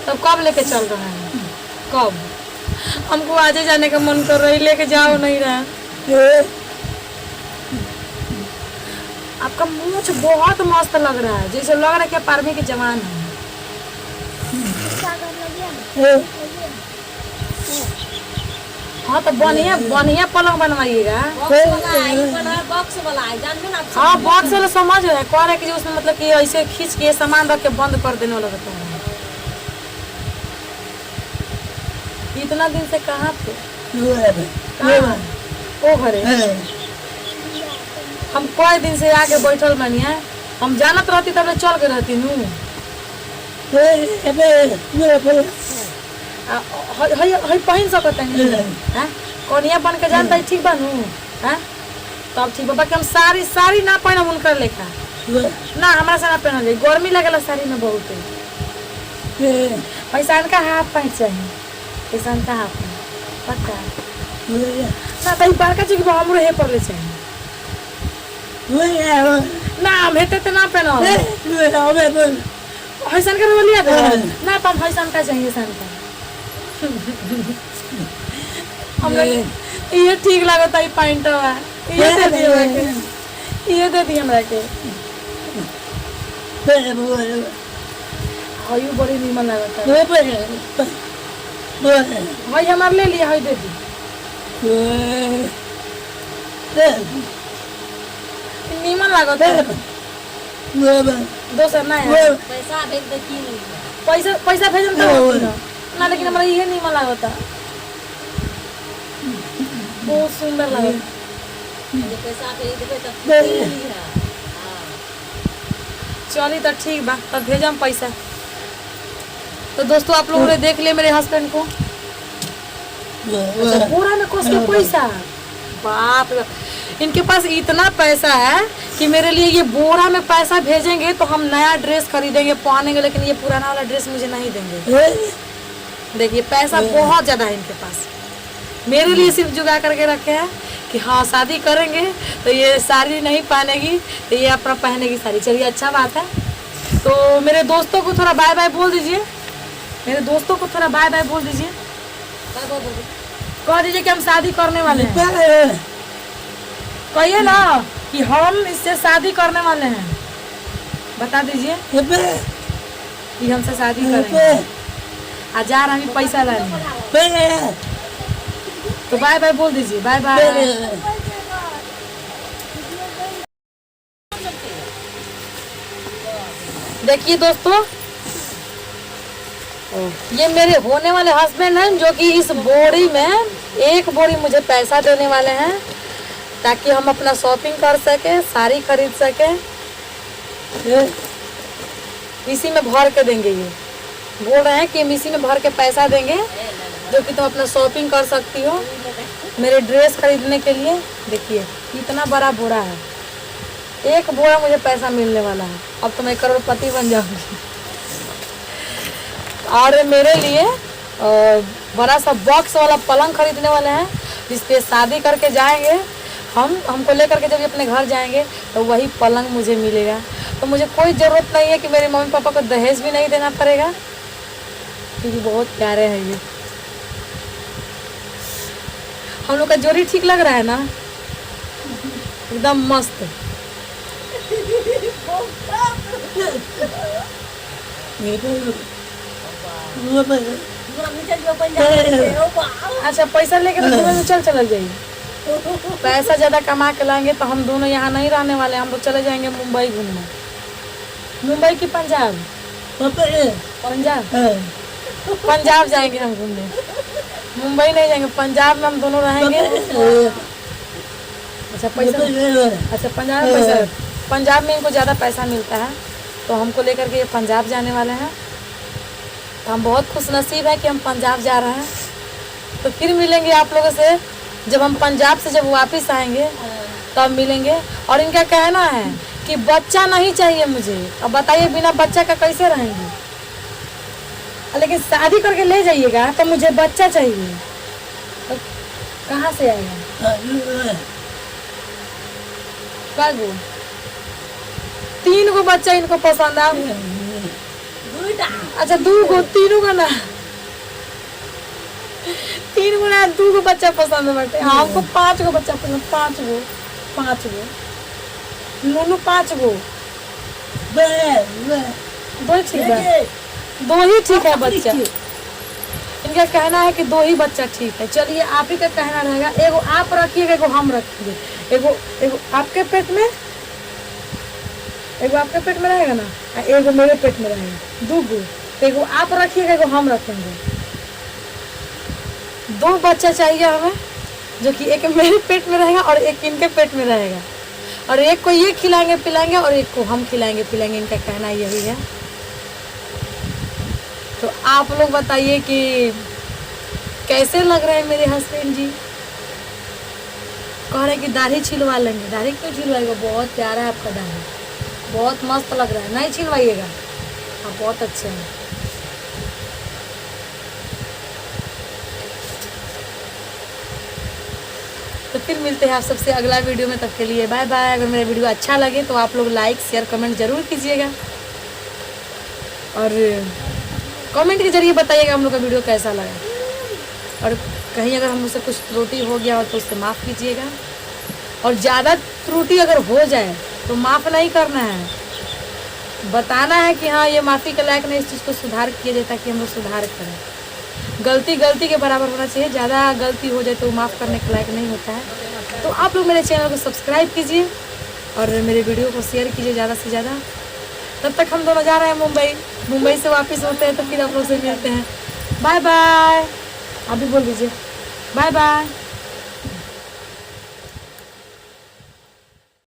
तब कब लेके चल रहा है? कब? हमको आज ही जाने का मन कर रहा है, लेके जाओ नहीं रहा। आपका मूछ बहुत मस्त लग रहा है, जैसे लग रहा है कि आप आर्मी के जवान हैं। हाँ तो बढ़िया बढ़िया पलंग बनवाइएगा। बॉक्स वाला है, जानते ना। हाँ बॉक्स वाला समझ रहे हैं, कह रहे कि उसमें मतलब कि ऐसे खींच के सामान रख के बंद कर देने वाला रहता है। इतना दिन से कहाँ थे? कहाँ? ओ घरे हम कई दिन से आके बैठल बनी है। हम जानत रहती तब चल के रहती नू। पहन सकते हैं कनिया बन के जानता है, ठीक बनू है तब ठीक बा। बाकी हम साड़ी साड़ी ना पहनब उनकर लेखा ना, हमारा से ना पहनल जाए, गर्मी लगेला साड़ी में बहुत। पैसा का हाफ पैंट चाहिए, पैसा का हाफ पैंट पक्का ना। तो बड़का चीज हमरो हे पर ले चाहिए ना, हम हेते तो ना पहनो। हैसन का रोलिया दे ना, तो हम हैसन का चाहिए सन का। हम ये ठीक लगता है पैंट है, ये दे दी हमरा के, ये दे दी हमरा के। हां ये बड़ी नीमन लगता है भाई, हमार ले लिया है, दे दी। नीमन लगता है दोसर ना है। पैसा भेज दे की पैसा भेजम तो ना, लेकिन हमारा ये नीमन लगता, बहुत सुंदर लगता। पैसा भेज देबे तब चली तो ठीक बा, तब भेजम पैसा। तो दोस्तों आप लोगों ने देख लिया मेरे हस्बैंड को। अच्छा, पूरा में कोस के पैसा, बाप रे, इनके पास इतना पैसा है कि मेरे लिए ये बोरा में पैसा भेजेंगे तो हम नया ड्रेस खरीदेंगे पहनेंगे, लेकिन ये पुराना वाला ड्रेस मुझे नहीं देंगे। देखिए पैसा बहुत ज्यादा है इनके पास, मेरे लिए सिर्फ जुगा करके रखे हैं कि हाँ शादी करेंगे तो ये साड़ी नहीं पहनेगी तो ये अपना पहनेगी साड़ी। चलिए अच्छा बात है। तो मेरे दोस्तों को थोड़ा बाय बाय बोल दीजिए, मेरे दोस्तों को थोड़ा बाय बाय बोल दीजिए, कह दीजिए कि हम शादी करने वाले हैं। कहिए ना कि हम इससे शादी करने वाले हैं, बता दीजिए कि हमसे शादी करेंगे। आज जा रहे हैं पैसा लाने, तो बाय बाय बोल दीजिए, बाय बाय। देखिए दोस्तों, ये मेरे होने वाले हस्बैंड हैं जो कि इस बोरी में एक बोरी मुझे पैसा देने वाले हैं ताकि हम अपना शॉपिंग कर सके, साड़ी खरीद सके। इसी में भर के देंगे, ये बोल रहे हैं कि हम इसी में भर के पैसा देंगे जो कि तुम अपना शॉपिंग कर सकती हो मेरे ड्रेस खरीदने के लिए। देखिए इतना बड़ा बोरा है, एक बोरा मुझे पैसा मिलने वाला है। अब तो मैं करोड़पति बन जाऊंगी। और मेरे लिए बड़ा सा बॉक्स वाला पलंग खरीदने वाले हैं जिसपे शादी करके जाएंगे हमको लेकर के जब ये अपने घर जाएंगे तो वही पलंग मुझे मिलेगा। तो मुझे कोई ज़रूरत नहीं है कि मेरे मम्मी पापा को दहेज भी नहीं देना पड़ेगा, क्योंकि बहुत प्यारे हैं ये। हम लोग का जोड़ी ठीक लग रहा है ना, एकदम मस्त। अच्छा पैसा लेके तो चल जाइए, पैसा ज़्यादा कमा के लाएंगे तो हम दोनों यहाँ नहीं रहने वाले, हम लोग चले जाएंगे मुंबई घूमने। मुंबई की पंजाब, पंजाब जाएंगे हम घूमने, मुंबई नहीं जाएंगे, पंजाब में हम दोनों रहेंगे। अच्छा पंजाब में पैसा, पंजाब में इनको ज़्यादा पैसा मिलता है तो हमको लेकर के ये पंजाब जाने वाले हैं। तो हम बहुत खुशनसीब है कि हम पंजाब जा रहे हैं। तो फिर मिलेंगे आप लोगों से जब हम पंजाब से जब वापस आएंगे तब मिलेंगे। और इनका कहना है कि बच्चा नहीं चाहिए मुझे। अब बताइए बिना बच्चा का कैसे रहेंगे, लेकिन शादी करके ले जाइएगा तो मुझे बच्चा चाहिए। तो कहाँ से आएगा? क्या गो 3 गो बच्चा इनको पसंद आ, दुईटा अच्छा 2 गो 3 गो ना 3 गो ना 2 गो बच्चा पसंद बाटे हमको 5 गो बच्चा पसंद 5 गो नूनू 5 गो दो ही ठीक है 2 ही ठीक है बच्चा इनका कहना है कि 2 ही बच्चा ठीक है। चलिए आप ही का कहना रहेगा एगो आप रखिएगा एगो हम रखेंगे एगो आपके पेट में रहेगा ना एगो मेरे पेट में रहेगा 2 गो एगो आप रखिएगा एगो हम रखेंगे 2 बच्चा चाहिए हमें जो कि एक मेरे पेट में रहेगा और एक इनके पेट में रहेगा और एक को ये खिलाएंगे पिलाएंगे और एक को हम खिलाएंगे पिलाएंगे इनका कहना यही है। तो आप लोग बताइए कि कैसे लग रहे हैं मेरे हस्बैंड जी। कह रहे हैं कि दाढ़ी छिलवा लेंगे। दाढ़ी क्यों छिलवाएगा बहुत प्यारा है आपका दाढ़ी बहुत मस्त लग रहा है नहीं छिलवाइएगा आप बहुत अच्छे हैं। तो फिर मिलते हैं आप सबसे अगला वीडियो में तब के लिए बाय बाय। अगर मेरा वीडियो अच्छा लगे तो आप लोग लाइक शेयर कमेंट जरूर कीजिएगा और कमेंट के जरिए बताइएगा हम लोग का वीडियो कैसा लगा और कहीं अगर हम मुझसे कुछ त्रुटि हो गया हो तो उससे माफ़ कीजिएगा और ज़्यादा त्रुटि अगर हो जाए तो माफ़ नहीं करना है बताना है कि हाँ ये माफ़ी के लायक नहीं इस चीज़ को सुधार किया जाए ताकि हम लोग सुधार करें। गलती के बराबर होना चाहिए ज़्यादा गलती हो जाए तो माफ़ करने के लायक नहीं होता है। तो आप लोग मेरे चैनल को सब्सक्राइब कीजिए और मेरे वीडियो को शेयर कीजिए ज़्यादा से ज़्यादा। तब तक हम दोनों जा रहे हैं मुंबई से वापस होते हैं तो फिर आप लोग से मिलते हैं। बाय बाय आप भी बोल दीजिए बाय बाय।